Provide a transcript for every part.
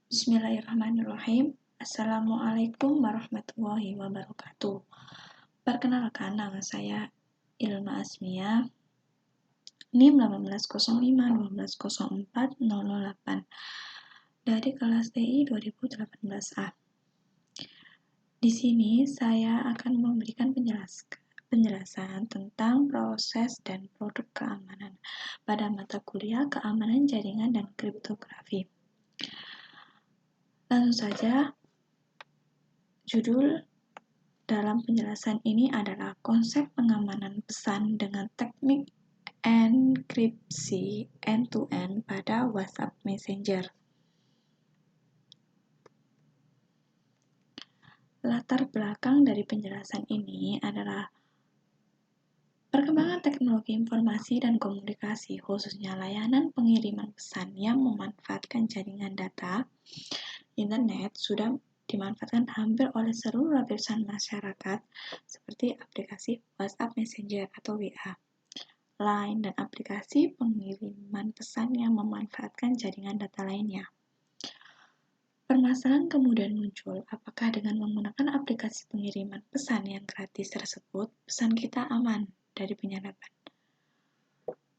Bismillahirrahmanirrahim. Assalamualaikum warahmatullahi wabarakatuh. Perkenalkan, nama saya Ilma Asmia, NIM 1805-1204008 dari kelas TI 2018A. Di sini saya akan memberikan penjelasan tentang proses dan produk keamanan pada mata kuliah keamanan jaringan dan kriptografi. Langsung saja, judul dalam penjelasan ini adalah konsep pengamanan pesan dengan teknik enkripsi end-to-end pada WhatsApp Messenger. Latar belakang dari penjelasan ini adalah perkembangan teknologi informasi dan komunikasi, khususnya layanan pengiriman pesan yang memanfaatkan jaringan data internet sudah dimanfaatkan hampir oleh seluruh lapisan masyarakat seperti aplikasi WhatsApp Messenger atau WA, Line, dan aplikasi pengiriman pesan yang memanfaatkan jaringan data lainnya. Permasalahan kemudian muncul, apakah dengan menggunakan aplikasi pengiriman pesan yang gratis tersebut, pesan kita aman dari penyadapan?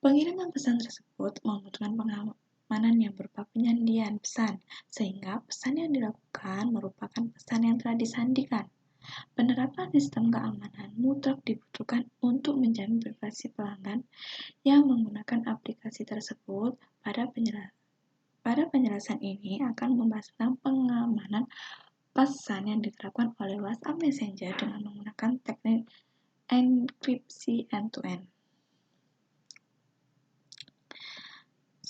Pengiriman pesan tersebut membutuhkan pengamanan yang berupa penyandian pesan, sehingga pesan yang dilakukan merupakan pesan yang telah disandikan. Penerapan sistem keamanan mutlak dibutuhkan untuk menjamin privasi pelanggan yang menggunakan aplikasi tersebut. Pada penjelasan ini akan membahas tentang pengamanan pesan yang diterapkan oleh WhatsApp Messenger dengan menggunakan teknik enkripsi end-to-end.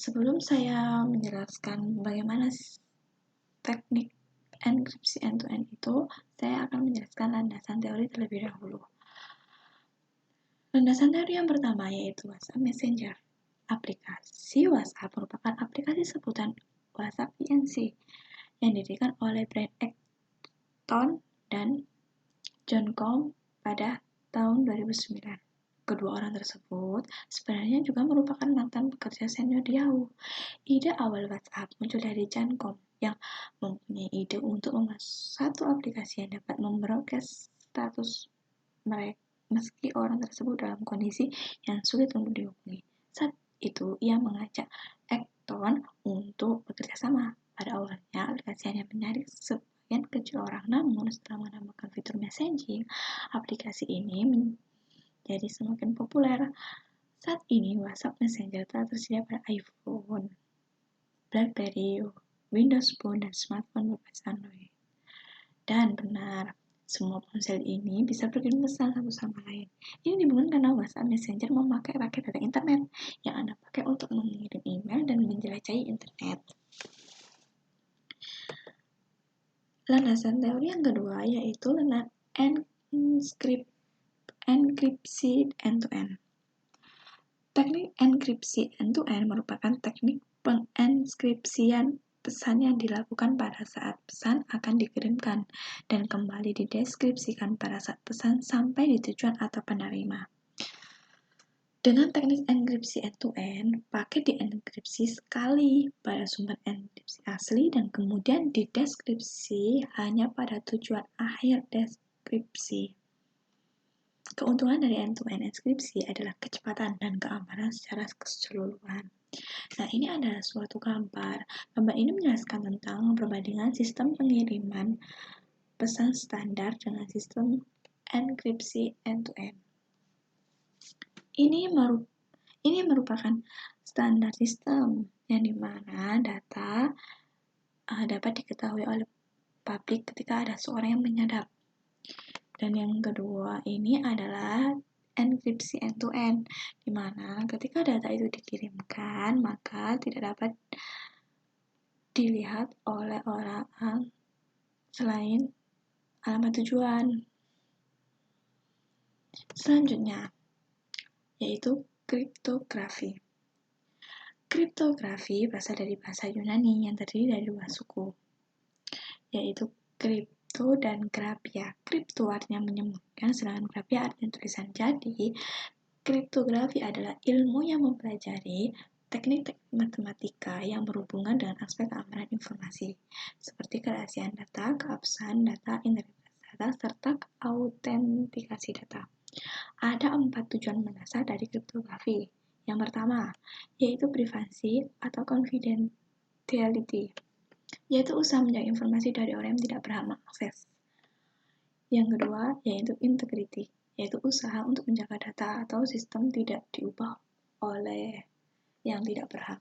Sebelum saya menjelaskan bagaimana teknik enkripsi end-to-end itu, saya akan menjelaskan landasan teori terlebih dahulu. Landasan teori yang pertama yaitu WhatsApp Messenger. Aplikasi WhatsApp merupakan aplikasi sebutan WhatsApp PNC yang didirikan oleh Brad Acton dan John Com pada tahun 2009. Kedua orang tersebut sebenarnya juga merupakan mantan pekerja senior di Yahoo. Ide awal WhatsApp muncul dari John Com yang mempunyai ide untuk membuat satu aplikasi yang dapat membroadcast status mereka meski orang tersebut dalam kondisi yang sulit untuk dihubungi. Saat itu, ia mengajak Acton untuk bekerja sama. Pada awalnya, aplikasi hanya menyaring sebagian kecil orang, namun setelah menambahkan fitur messaging, aplikasi ini menjadi semakin populer. Saat ini, WhatsApp Messenger telah tersedia pada iPhone, BlackBerry, Windows Phone, dan smartphone berbasis Android. Dan benar, semua ponsel ini bisa berkirim pesan satu sama lain. Ini dibuktikan karena WhatsApp Messenger memakai paket data internet yang Anda pakai untuk mengirim email dan menjelajahi internet. Landasan teori yang kedua yaitu enkripsi end-to-end. Teknik enkripsi end-to-end merupakan teknik pengenkripsian pesan yang dilakukan pada saat pesan akan dikirimkan dan kembali dideskripsikan pada saat pesan sampai di tujuan atau penerima. Dengan teknik enkripsi end-to-end, paket dienkripsi sekali pada sumber enkripsi asli dan kemudian dideskripsi hanya pada tujuan akhir deskripsi. Keuntungan dari end-to-end enkripsi adalah kecepatan dan keamanan secara keseluruhan. Nah, ini adalah suatu gambar. Gambar ini menjelaskan tentang perbandingan sistem pengiriman pesan standar dengan sistem enkripsi end-to-end. Ini merupakan standar sistem yang dimana data dapat diketahui oleh publik ketika ada seorang yang menyadap. Dan yang kedua ini adalah enkripsi end-to-end, di mana ketika data itu dikirimkan, maka tidak dapat dilihat oleh orang selain alamat tujuan. Selanjutnya, yaitu kriptografi. Kriptografi berasal dari bahasa Yunani yang terdiri dari dua suku, yaitu kripto dan grafia. Kripto artinya menyembunyikan, sedangkan grafia artinya tulisan. Jadi, kriptografi adalah ilmu yang mempelajari teknik matematika yang berhubungan dengan aspek keamanan informasi, seperti kerahasiaan data, keabsahan data, integritas data, serta autentikasi data. Ada 4 tujuan mendasar dari kriptografi. Yang pertama, yaitu privasi atau confidentiality, yaitu usaha menjaga informasi dari orang yang tidak berhak mengakses. Yang kedua, yaitu integrity, yaitu usaha untuk menjaga data atau sistem tidak diubah oleh yang tidak berhak.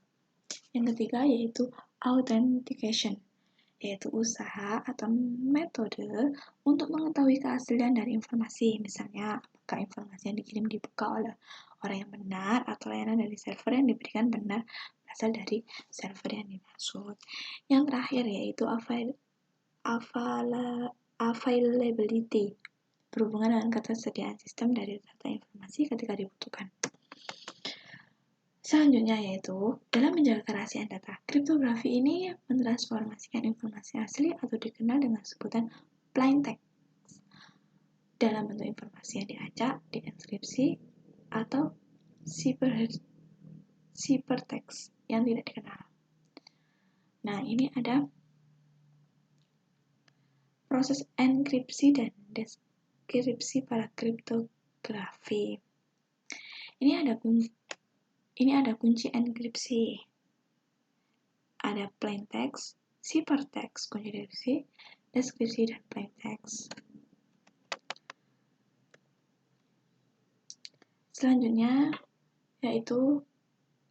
Yang ketiga, yaitu authentication, yaitu usaha atau metode untuk mengetahui keaslian dari informasi. Misalnya, apakah informasi yang dikirim dibuka oleh orang yang benar atau layanan dari server yang diberikan benar berasal dari server yang dimaksud. Yang terakhir, yaitu availability, berhubungan dengan ketersediaan sistem dari data informasi ketika dibutuhkan. Selanjutnya yaitu, dalam menjaga kerahasiaan data, kriptografi ini mentransformasikan informasi asli atau dikenal dengan sebutan plain text dalam bentuk informasi yang diacak, dienkripsi, atau ciphertext yang tidak dikenal. Nah, ini ada proses enkripsi dan deskripsi pada kriptografi. Ini ada kunci enkripsi. Ada plain text, ciphertext, kunci deskripsi, dan plain text. Selanjutnya yaitu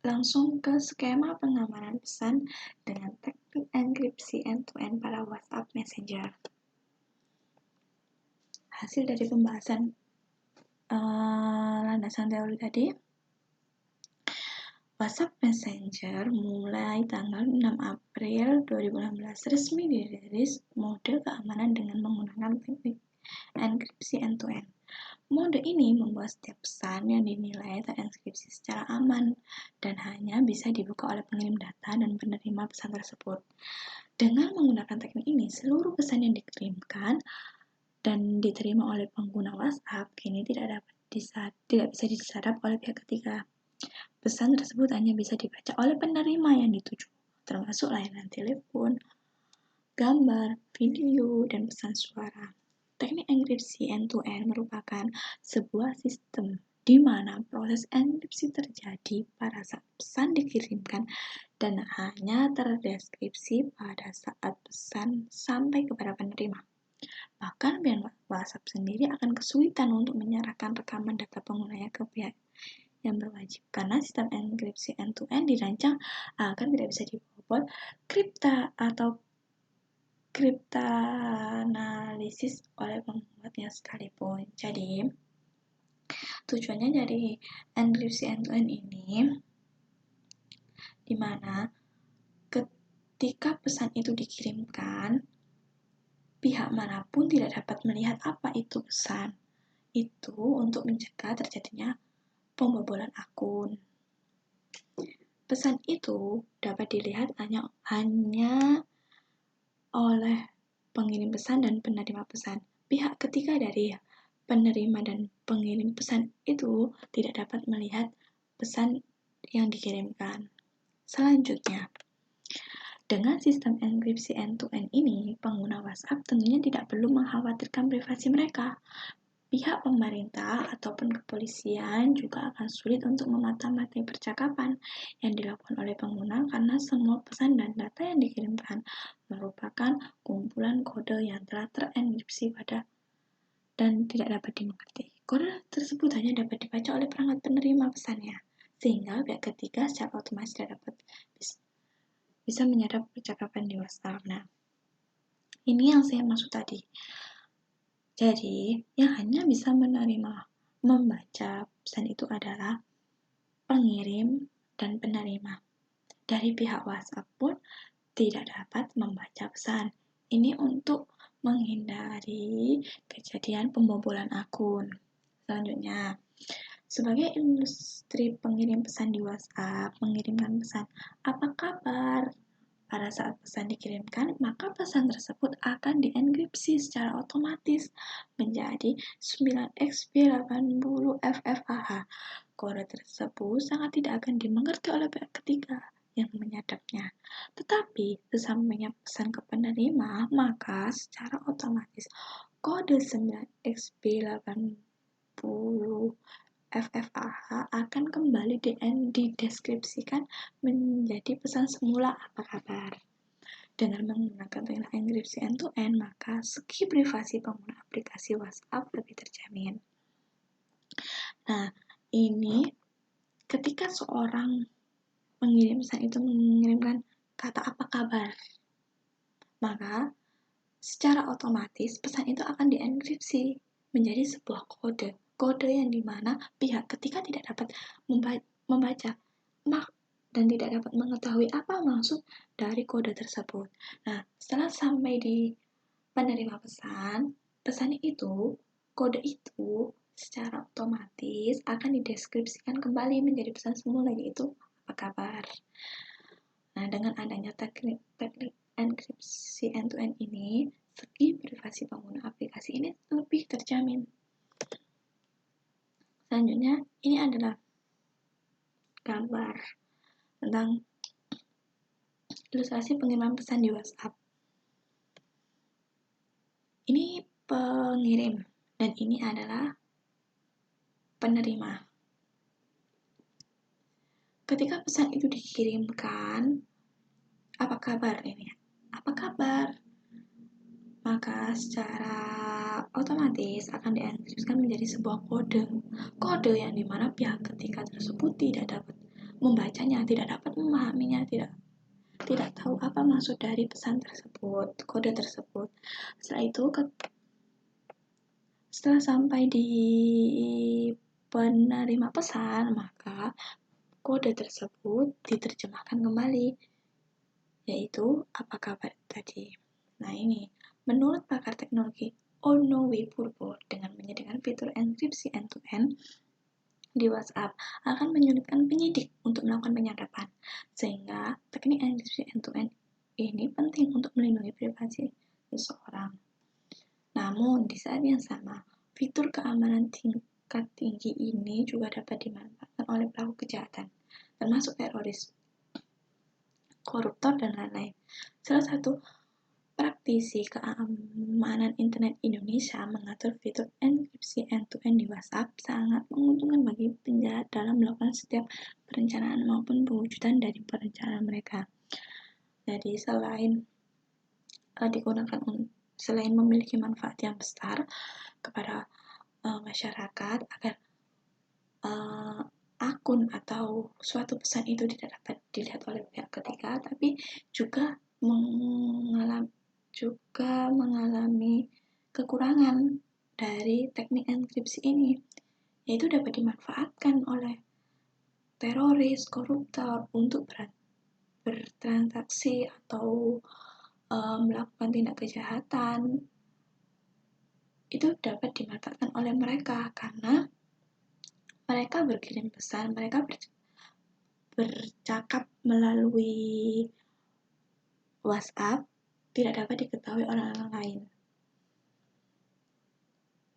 langsung ke skema pengamanan pesan dengan teknik enkripsi end-to-end pada WhatsApp Messenger. Hasil dari pembahasan landasan teori tadi, WhatsApp Messenger mulai tanggal 6 April 2016 resmi dirilis mode keamanan dengan menggunakan teknik enkripsi end-to-end. Mode ini membuat setiap pesan yang dinilai terenkripsi secara aman dan hanya bisa dibuka oleh pengirim data dan penerima pesan tersebut. Dengan menggunakan teknik ini, seluruh pesan yang dikirimkan dan diterima oleh pengguna WhatsApp kini tidak bisa disadap oleh pihak ketiga. Pesan tersebut hanya bisa dibaca oleh penerima yang dituju, termasuk layanan telepon, gambar, video, dan pesan suara. Teknik enkripsi end-to-end merupakan sebuah sistem di mana proses enkripsi terjadi pada saat pesan dikirimkan dan hanya terdeskripsi pada saat pesan sampai kepada penerima. Bahkan pihak WhatsApp sendiri akan kesulitan untuk menyerahkan rekaman data penggunanya ke pihak yang berwajib karena sistem enkripsi end-to-end dirancang agar tidak bisa dibobol kriptanalisis oleh pembuatnya sekalipun. Jadi, tujuannya dari enkripsi end-to-end ini di mana ketika pesan itu dikirimkan, pihak manapun tidak dapat melihat apa itu pesan. Itu untuk mencegah terjadinya pembobolan akun. Pesan itu dapat dilihat hanya oleh pengirim pesan dan penerima pesan. Pihak ketiga dari penerima dan pengirim pesan itu tidak dapat melihat pesan yang dikirimkan. Selanjutnya, dengan sistem enkripsi end-to-end ini, pengguna WhatsApp tentunya tidak perlu mengkhawatirkan privasi mereka. Pihak pemerintah ataupun kepolisian juga akan sulit untuk memata-matai percakapan yang dilakukan oleh pengguna karena semua pesan dan data yang dikirimkan merupakan kumpulan kode yang telah terenkripsi dan tidak dapat dimengerti. Kode tersebut hanya dapat dibaca oleh perangkat penerima pesannya, sehingga pihak ketiga secara otomatis tidak dapat bisa menyadap percakapan di WhatsApp. Nah, ini yang saya maksud tadi. Jadi, yang hanya bisa membaca pesan itu adalah pengirim dan penerima. Dari pihak WhatsApp pun tidak dapat membaca pesan. Ini untuk menghindari kejadian pembobolan akun. Selanjutnya, sebagai industri pengirim pesan di WhatsApp, mengirimkan pesan, "Apa kabar?" Pada saat pesan dikirimkan, maka pesan tersebut akan dienkripsi secara otomatis menjadi 9xB80FFAH. Kode tersebut sangat tidak akan dimengerti oleh pihak ketiga yang menyadapnya. Tetapi, sesampainya pesan ke penerima, maka secara otomatis kode 9xB80FFAH akan kembali dideskripsikan menjadi pesan semula apa kabar. Dengan menggunakan teknik enkripsi end-to-end, maka segi privasi pengguna aplikasi WhatsApp lebih terjamin. Nah, ini ketika seorang mengirim pesan itu mengirimkan kata apa kabar, maka secara otomatis pesan itu akan dienkripsi menjadi sebuah kode yang dimana pihak ketiga tidak dapat membaca dan tidak dapat mengetahui apa maksud dari kode tersebut. Nah, setelah sampai di penerima pesan itu, kode itu secara otomatis akan dideskripsikan kembali menjadi pesan semula, yaitu apa kabar. Nah, dengan adanya teknik enkripsi end-to-end ini, segi privasi pengguna aplikasi ini lebih terjamin. Selanjutnya, ini adalah gambar tentang ilustrasi pengiriman pesan di WhatsApp. Ini pengirim dan ini adalah penerima. Ketika pesan itu dikirimkan, apa kabar ini? Apa kabar? Maka secara otomatis akan dienkripsikan menjadi sebuah kode yang dimana pihak ketiga tersebut tidak dapat membacanya, tidak dapat memahaminya, tidak tahu apa maksud dari pesan tersebut, kode tersebut. Setelah itu, setelah sampai di penerima pesan, maka kode tersebut diterjemahkan kembali, yaitu apa kabar tadi. Nah, ini menurut pakar teknologi Ono Purbo, dengan menyediakan fitur enkripsi end-to-end di WhatsApp akan menyulitkan penyidik untuk melakukan penyadapan, sehingga teknik enkripsi end-to-end ini penting untuk melindungi privasi seseorang. Namun, di saat yang sama, fitur keamanan tingkat tinggi ini juga dapat dimanfaatkan oleh pelaku kejahatan, termasuk teroris, koruptor, dan lain-lain. Salah satu praktisi keamanan internet Indonesia mengatur fitur enkripsi end-to-end di WhatsApp sangat menguntungkan bagi penjahat dalam melakukan setiap perencanaan maupun pewujudan dari perencanaan mereka. Jadi selain memiliki manfaat yang besar kepada masyarakat agar akun atau suatu pesan itu tidak dapat dilihat oleh pihak ketiga, tapi juga mengalami kekurangan dari teknik enkripsi ini, yaitu dapat dimanfaatkan oleh teroris, koruptor untuk bertransaksi atau melakukan tindak kejahatan. Itu dapat dimanfaatkan oleh mereka karena mereka berkirim pesan, mereka bercakap melalui WhatsApp tidak dapat diketahui orang lain.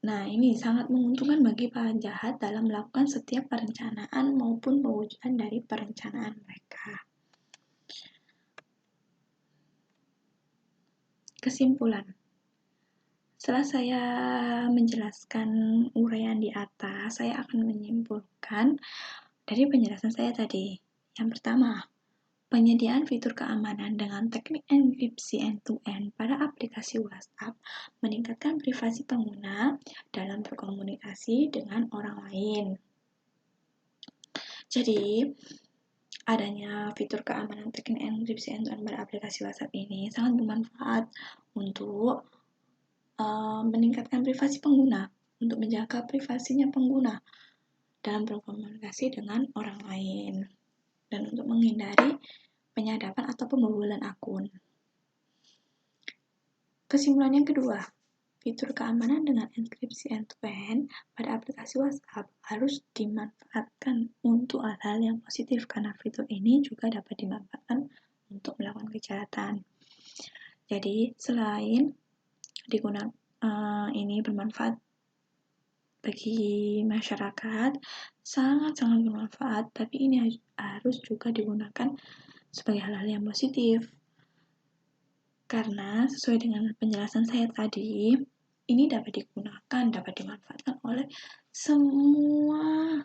Nah, ini sangat menguntungkan bagi penjahat dalam melakukan setiap perencanaan maupun pewujudan dari perencanaan mereka. Kesimpulan. Setelah saya menjelaskan uraian di atas, saya akan menyimpulkan dari penjelasan saya tadi. Yang pertama, penyediaan fitur keamanan dengan teknik enkripsi end-to-end pada aplikasi WhatsApp meningkatkan privasi pengguna dalam berkomunikasi dengan orang lain. Jadi, adanya fitur keamanan teknik enkripsi end-to-end pada aplikasi WhatsApp ini sangat bermanfaat untuk meningkatkan privasi pengguna, untuk menjaga privasinya pengguna dalam berkomunikasi dengan orang lain, dan untuk menghindari penyadapan atau pembobolan akun. Kesimpulan yang kedua, fitur keamanan dengan enkripsi end-to-end pada aplikasi WhatsApp harus dimanfaatkan untuk hal-hal yang positif, karena fitur ini juga dapat dimanfaatkan untuk melakukan kejahatan. Jadi selain digunakan ini bermanfaat bagi masyarakat, sangat-sangat bermanfaat, tapi ini harus juga digunakan sebagai hal-hal yang positif. Karena sesuai dengan penjelasan saya tadi, ini dapat digunakan, dapat dimanfaatkan oleh semua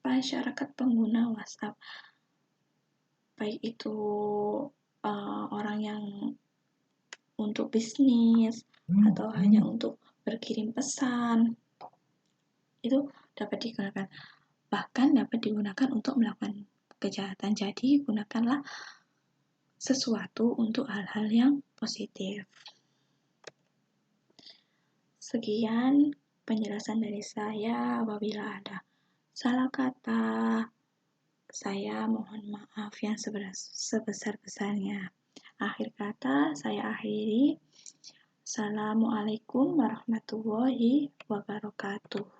masyarakat pengguna WhatsApp. Baik itu orang yang untuk bisnis atau hanya untuk berkirim pesan, itu dapat digunakan. Bahkan dapat digunakan untuk melakukan kejahatan. Jadi gunakanlah sesuatu untuk hal-hal yang positif. Sekian penjelasan dari saya. Apabila ada salah kata, saya mohon maaf yang sebesar-besarnya. Akhir kata, saya akhiri. Assalamualaikum warahmatullahi wabarakatuh.